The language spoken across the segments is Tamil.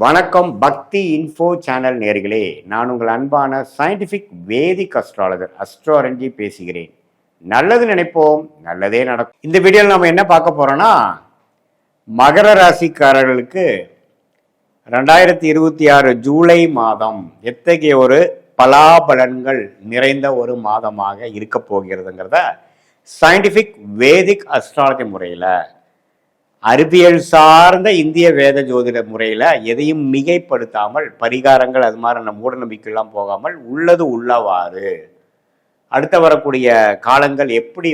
வணக்கம் பக்தி இன்ஃபோ சேனல் நேயர்களே, நான் உங்கள் அன்பான சயின்டிஃபிக் வேதிக் அஸ்ட்ராலஜர் அஸ்ட்ரோரஞ்சி பேசுகிறேன். நல்லது நினைப்போம், நல்லதே நடக்கும். இந்த வீடியோவில் நம்ம என்ன பார்க்க போறோம்னா, மகர ராசிக்காரர்களுக்கு 2026 ஜூலை மாதம் எத்தகைய ஒரு பலாபலன்கள் நிறைந்த ஒரு மாதமாக இருக்க போகிறதுங்கிறத சயின்டிஃபிக் வேதிக் அஸ்ட்ராலஜி முறையில், அறிவியல் சார்ந்த இந்திய வேத ஜோதிட முறையில் எதையும் மிகைப்படுத்தாமல், பரிகாரங்கள் அது மாதிரி மூட நம்பிக்கையெல்லாம் போகாமல் உள்ளது உள்ளவாறு அடுத்த வரக்கூடிய காலங்கள் எப்படி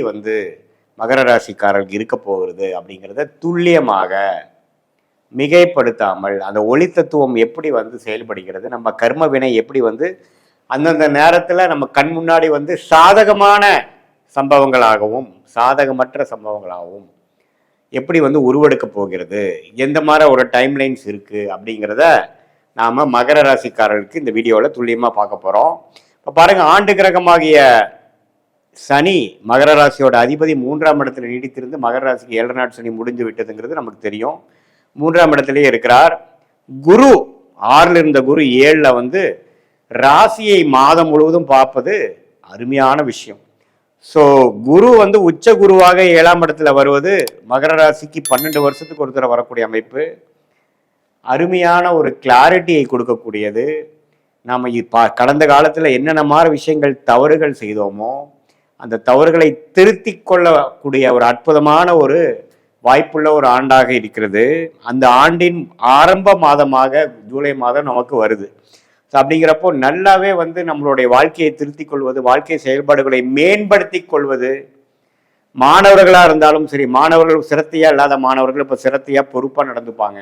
மகர ராசிக்காரர்களுக்கு இருக்க போகிறது அப்படிங்கிறத துல்லியமாக மிகைப்படுத்தாமல், அந்த ஒளி தத்துவம் எப்படி செயல்படுகிறது, நம்ம கர்ம வினை எப்படி அந்தந்த நேரத்தில் நம்ம கண் முன்னாடி சாதகமான சம்பவங்களாகவும் சாதகமற்ற சம்பவங்களாகவும் எப்படி உருவெடுக்க போகிறது, எந்த மாதிரி ஒரு டைம்லைன்ஸ் இருக்குது அப்படிங்கிறத நாம் மகர ராசிக்காரர்களுக்கு இந்த வீடியோவில் துல்லியமாக பார்க்க போகிறோம். இப்போ பாருங்கள், ஆண்டு கிரகமாகிய சனி மகர ராசியோட அதிபதி 3ஆம் இடத்துல நீடித்திருந்து மகர ராசிக்கு 7 நாள் சனி முடிஞ்சு விட்டதுங்கிறது நமக்கு தெரியும். 3ஆம் இடத்துலேயே இருக்கிறார். குரு 6ல் இருந்த குரு 7ல் ராசியை மாதம் முழுவதும் பார்ப்பது அருமையான விஷயம். ஸோ குரு உச்ச குருவாக 7ஆம் இடத்துல வருவது மகர ராசிக்கு 12 வருஷத்துக்கு ஒரு தடவை வரக்கூடிய அமைப்பு. அருமையான ஒரு கிளாரிட்டியை கொடுக்கக்கூடியது. நாம் கடந்த காலத்தில் என்னென்ன மாதிரி விஷயங்கள் தவறுகள் செய்தோமோ அந்த தவறுகளை திருத்தி கொள்ளக்கூடிய ஒரு அற்புதமான ஒரு வாய்ப்புள்ள ஒரு ஆண்டாக இருக்கிறது. அந்த ஆண்டின் ஆரம்ப மாதமாக ஜூலை மாதம் நமக்கு வருது. அப்படிங்கிறப்போ நல்லாவே நம்மளுடைய வாழ்க்கையை திருத்திக் கொள்வது, வாழ்க்கை செயல்பாடுகளை மேம்படுத்தி கொள்வது, மாணவர்களாக இருந்தாலும் சரி, மாணவர்கள் சிரத்தையா இல்லாத மாணவர்கள் இப்போ சிரத்தையா பொறுப்பாக நடந்துப்பாங்க.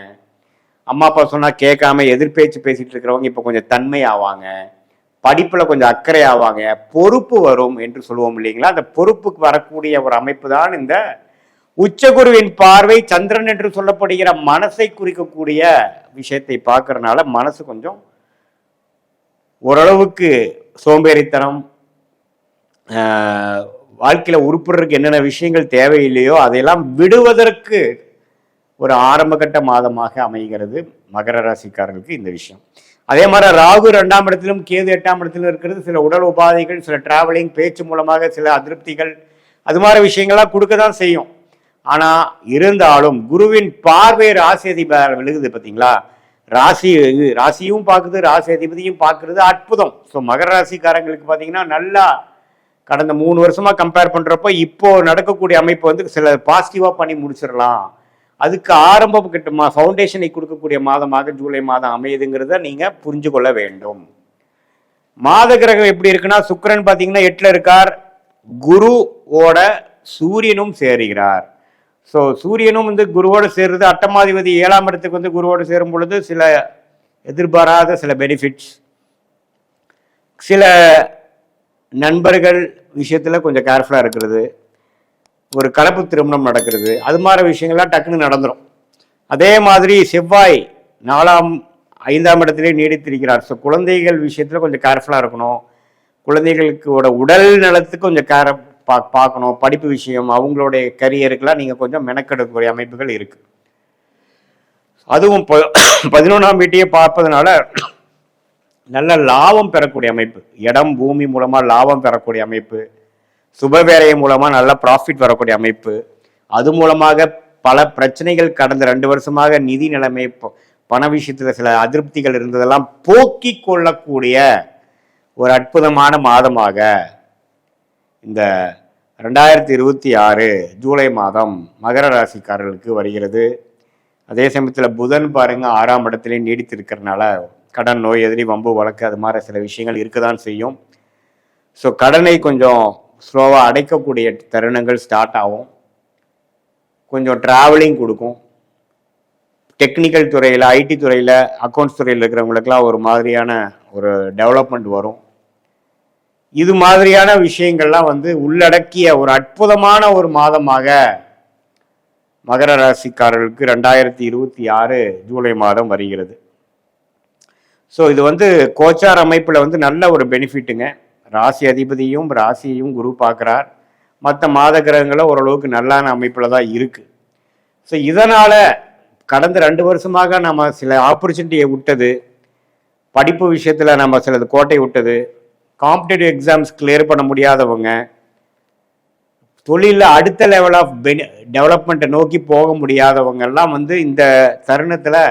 அம்மா அப்பா சொன்னால் கேட்காம எதிர்பேச்சு பேசிட்டு இருக்கிறவங்க இப்போ கொஞ்சம் தன்மை ஆவாங்க, படிப்பில் கொஞ்சம் அக்கறை ஆவாங்க, பொறுப்பு வரும் என்று சொல்லுவோம் இல்லைங்களா. அந்த பொறுப்புக்கு வரக்கூடிய ஒரு அமைப்பு தான் இந்த உச்சகுருவின் பார்வை. சந்திரன் என்று சொல்லப்படுகிற மனசை குறிக்கக்கூடிய விஷயத்தை பார்க்கறதுனால மனசு கொஞ்சம் ஓரளவுக்கு சோம்பேறித்தனம், வாழ்க்கையில் உருப்படுறதுக்கு என்னென்ன விஷயங்கள் தேவையில்லையோ அதையெல்லாம் விடுவதற்கு ஒரு ஆரம்பகட்ட மாதமாக அமைகிறது மகர ராசிக்காரர்களுக்கு இந்த விஷயம். அதே மாதிரி ராகு 2ஆம் இடத்திலும் கேது 8ஆம் இடத்திலும் இருக்கிறது. சில உடல் உபாதைகள், சில டிராவலிங், பேச்சு மூலமாக சில அதிருப்திகள், அது மாதிரி விஷயங்கள்லாம் கொடுக்க தான் செய்யும். ஆனால் இருந்தாலும் குருவின் பார்வை ராசி அதிபதி விழுகுது பார்த்தீங்களா. ராசியும் பார்க்குது, ராசி அதிபதியும் பார்க்கறது அற்புதம். ஸோ மகர ராசிக்காரங்களுக்கு பார்த்தீங்கன்னா நல்லா கடந்த 3 வருஷமாக கம்பேர் பண்ணுறப்போ இப்போ நடக்கக்கூடிய அமைப்பு சில பாசிட்டிவாக பண்ணி முடிச்சிடலாம். அதுக்கு ஆரம்ப கிட்ட ஃபவுண்டேஷனை கொடுக்கக்கூடிய மாதமாக ஜூலை மாதம் அமையுதுங்கிறத நீங்கள் புரிஞ்சு கொள்ள வேண்டும். மாத கிரகம் எப்படி இருக்குன்னா, சுக்கிரன் பார்த்தீங்கன்னா 8ல் இருக்கார், குருவோட சூரியனும் சேருகிறார். ஸோ சூரியனும் குருவோடு சேர்றது, அட்டமாதிபதி 7ஆம் இடத்துக்கு குருவோடு சேரும் பொழுது சில எதிர்பாராத சில பெனிஃபிட்ஸ், சில நண்பர்கள் விஷயத்தில் கொஞ்சம் கேர்ஃபுல்லாக இருக்கிறது, ஒரு கலப்பு திருமணம் நடக்கிறது, அது மாதிரி விஷயங்கள்லாம் டக்குன்னு நடந்துடும். அதே மாதிரி செவ்வாய் 4ஆம் 5ஆம் இடத்திலே நீடித்திருக்கிறார். ஸோ குழந்தைகள் விஷயத்தில் கொஞ்சம் கேர்ஃபுல்லாக இருக்கணும். குழந்தைகளுக்கு உடல் நலத்துக்கு கொஞ்சம் பார்க்கணும். படிப்பு விஷயம், அவங்களுடைய கரியருக்கெல்லாம் நீங்கள் கொஞ்சம் மெனக்கெடுக்கக்கூடிய அமைப்புகள் இருக்கு. அதுவும் 11ஆம் வீட்டையே பார்ப்பதனால நல்ல லாபம் பெறக்கூடிய அமைப்பு, இடம் பூமி மூலமாக லாபம் பெறக்கூடிய அமைப்பு, சுப வேலை மூலமாக நல்ல ப்ராஃபிட் வரக்கூடிய அமைப்பு, அது மூலமாக பல பிரச்சனைகள் கடந்த 2 வருஷமாக நிதி நிலைமை, பண விஷயத்தில் சில அதிருப்திகள் இருந்ததெல்லாம் போக்கிக் கொள்ளக்கூடிய ஒரு அற்புதமான மாதமாக இந்த 2026 ஜூலை மாதம் மகர ராசிக்காரர்களுக்கு வருகிறது. அதே சமயத்தில் புதன் பாருங்க 6ஆம் இடத்துல நீடித்திருக்கிறதுனால கடன், நோய், எதிரி, வம்பு, வழக்கு அது மாதிரி சில விஷயங்கள் இருக்கதான் செய்யும். ஸோ கடனை கொஞ்சம் ஸ்லோவாக அடைக்கக்கூடிய தருணங்கள் ஸ்டார்ட் ஆகும். கொஞ்சம் ட்ராவலிங் கொடுக்கும். டெக்னிக்கல் துறையில், ஐடி துறையில், அக்கௌண்ட்ஸ் துறையில் இருக்கிறவங்களுக்கெல்லாம் ஒரு மாதிரியான ஒரு டெவலப்மெண்ட் வரும். இது மாதிரியான விஷயங்கள்லாம் உள்ளடக்கிய ஒரு அற்புதமான ஒரு மாதமாக மகர ராசிக்காரர்களுக்கு 2026 ஜூலை மாதம் வருகிறது. ஸோ இது கோச்சார் அமைப்பில் நல்ல ஒரு பெனிஃபிட்டுங்க. ராசி அதிபதியும் ராசியையும் குரு பார்க்குறார். மற்ற மாத கிரகங்களும் ஓரளவுக்கு நல்லான அமைப்பில் தான் இருக்குது. ஸோ இதனால் கடந்த 2 வருஷமாக நம்ம சில ஆப்பர்ச்சுனிட்டியை விட்டது, படிப்பு விஷயத்தில் நம்ம சிலது கோட்டை விட்டது, காம்படிட்டிவ் எக்ஸாம்ஸ் கிளியர் பண்ண முடியாதவங்க, தொழிலில் அடுத்த லெவல் ஆஃப் டெவலப்மெண்ட்டை நோக்கி போக முடியாதவங்க எல்லாம் வந்து இந்த தருணத்தில்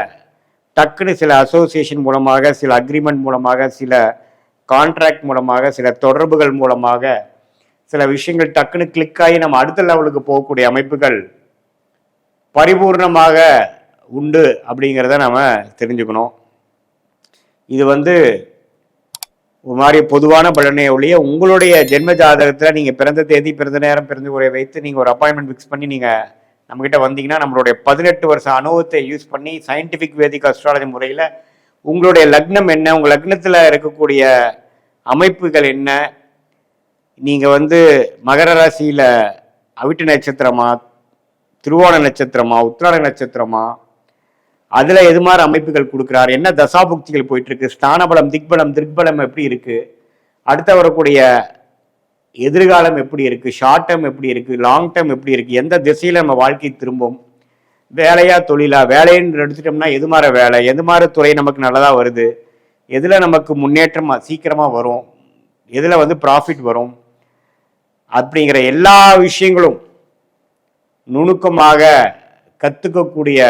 டக்குன்னு சில அசோசியேஷன் மூலமாக, சில அக்ரிமெண்ட் மூலமாக, சில கான்ட்ராக்ட் மூலமாக, சில தொடர்புகள் மூலமாக சில விஷயங்கள் டக்குன்னு கிளிக் ஆகி நம்ம அடுத்த லெவலுக்கு போகக்கூடிய அமைப்புகள் பரிபூர்ணமாக உண்டு அப்படிங்கிறத நம்ம தெரிஞ்சுக்கணும். இது வந்து ஒரு மாதிரி பொதுவான பலனை ஒழிய உங்களுடைய ஜென்ம ஜாதகத்தில் நீங்கள் பிறந்த தேதி, பிறந்த நேரம், பிறந்த உரை வைத்து நீங்கள் ஒரு அப்பாயின்மெண்ட் ஃபிக்ஸ் பண்ணி நீங்கள் நம்மகிட்ட வந்தீங்கன்னா நம்மளுடைய 18 வருஷ அனுபவத்தை யூஸ் பண்ணி சயின்டிஃபிக் வேதிக் அஸ்ட்ராலஜி முறையில் உங்களுடைய லக்னம் என்ன, உங்கள் லக்னத்தில் இருக்கக்கூடிய அமைப்புகள் என்ன, நீங்கள் வந்து மகர ராசியில் அவிட்ட நட்சத்திரமா, திருவோண நட்சத்திரமா, உத்திராட நட்சத்திரமா, அதில் எது மாதிரி அமைப்புகள் கொடுக்குறாரு, என்ன தசாபுக்திகள் போயிட்டுருக்கு, ஸ்தானபலம், திக்பலம், திருக்பலம் எப்படி இருக்குது, அடுத்த வரக்கூடிய எதிர்காலம் எப்படி இருக்குது, ஷார்ட் டேர்ம் எப்படி இருக்குது, லாங் டேர்ம் எப்படி இருக்குது, எந்த திசையில் நம்ம வாழ்க்கை திரும்பும், வேலையா தொழிலா, வேலைன்னு எடுத்துட்டோம்னா எது மாதிரி வேலை, எது மாதிரி துறை நமக்கு நல்லதாக வருது, எதில் நமக்கு முன்னேற்றம் சீக்கிரமாக வரும், எதில் வந்து ப்ராஃபிட் வரும் அப்படிங்கிற எல்லா விஷயங்களும் நுணுக்கமாக கற்றுக்கக்கூடிய,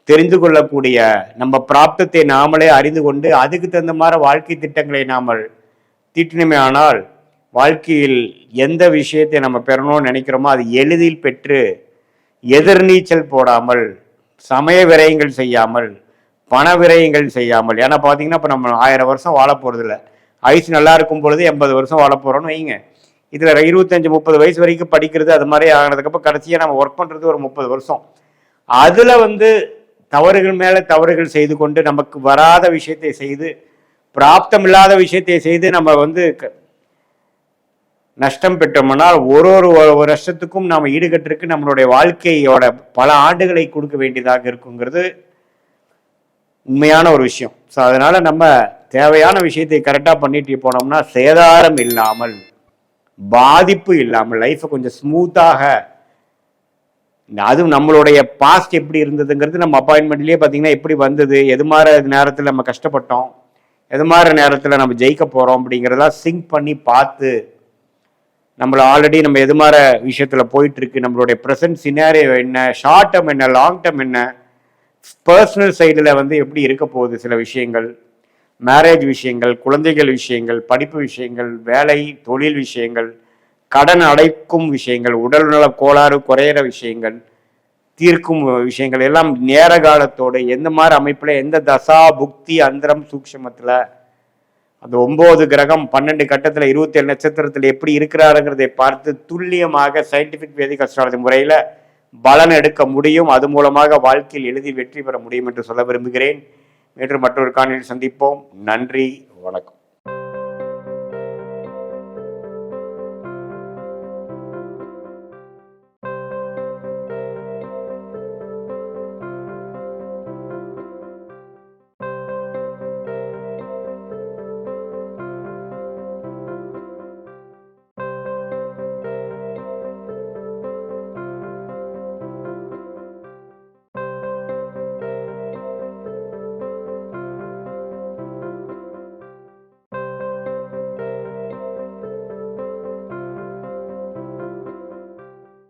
தெரிந்து கொள்ளக்கூடிய, நம்ம பிராப்தத்தை நாமளே அறிந்து கொண்டு அதுக்கு தகுந்த மாதிரி வாழ்க்கை திட்டங்களை நாமல் தீட்டினமே ஆனால் வாழ்க்கையில் எந்த விஷயத்தை நம்ம பெறணும்னு நினைக்கிறோமோ அது எளிதில் பெற்று எதிர்நீச்சல் போடாமல், சமய விரயங்கள் செய்யாமல், பண விரயங்கள் செய்யாமல். ஏன்னா பார்த்தீங்கன்னா இப்போ நம்ம 1000 வருஷம் வாழ போகிறதில்ல, ஆயுசு நல்லா இருக்கும் பொழுது 80 வருஷம் வாழ போகிறோன்னு வைங்க. இதில் 25-30 வயசு வரைக்கும் படிக்கிறது அது மாதிரி ஆனதுக்கப்புறம் கடைசியாக நம்ம ஒர்க் பண்ணுறது ஒரு 30 வருஷம். அதில் வந்து தவறுகள் மேலே தவறுகள் செய்து கொண்டு நமக்கு வராத விஷயத்தை செய்து, பிராப்தம் இல்லாத விஷயத்தை செய்து நம்ம வந்து நஷ்டம் பெற்றோம்னால் ஒரு வருஷத்துக்கும் நாம் ஈடுகட்டிருக்கு நம்மளுடைய வாழ்க்கையோட பல ஆண்டுகளை கொடுக்க வேண்டியதாக இருக்குங்கிறது உண்மையான ஒரு விஷயம். ஸோ அதனால நம்ம தேவையான விஷயத்தை கரெக்டாக பண்ணிட்டு போனோம்னா சேதாரம் இல்லாமல், பாதிப்பு இல்லாமல் லைஃப்பை கொஞ்சம் ஸ்மூத்தாக, அதுவும் நம்மளுடைய பாஸ்ட் எப்படி இருந்ததுங்கிறது நம்ம அப்பாயின்மெண்ட்லேயே பார்த்தீங்கன்னா எப்படி வந்தது, எது மாதிரி நேரத்தில் நம்ம கஷ்டப்பட்டோம், எது மாதிரி நேரத்தில் நம்ம ஜெயிக்க போகிறோம் அப்படிங்கிறதெல்லாம் சிங்க் பண்ணி பார்த்து நம்மளை ஆல்ரெடி நம்ம எது மாதிரி விஷயத்தில் போயிட்டுருக்கு, நம்மளுடைய ப்ரெசன்ட் சினாரியோ என்ன, ஷார்ட் டேர்ம் என்ன, லாங் டேர்ம் என்ன, பர்சனல் சைடில் வந்து எப்படி இருக்க போகுது, சில விஷயங்கள், மேரேஜ் விஷயங்கள், குழந்தைகள் விஷயங்கள், படிப்பு விஷயங்கள், வேலை தொழில் விஷயங்கள், கடன் அடைக்கும் விஷயங்கள், உடல்நல கோளாறு குறையிற விஷயங்கள், தீர்க்கும் விஷயங்கள் எல்லாம் நேர காலத்தோடு எந்த மாதிரி அமைப்பில், எந்த தசா புக்தி அந்தரம் சூக்ஷமத்தில் அந்த 9 கிரகம் 12 கட்டத்தில் 27 நட்சத்திரத்தில் எப்படி இருக்கிறாருங்கிறதை பார்த்து துல்லியமாக சயின்டிஃபிக் வேதிக் அஸ்ட்ராலஜி முறையில் பலன் எடுக்க முடியும். அது மூலமாக வாழ்க்கையில் எளிதில் வெற்றி பெற முடியும் என்று சொல்ல விரும்புகிறேன். மீண்டும் மற்றொரு காணொளியில் சந்திப்போம். நன்றி, வணக்கம்.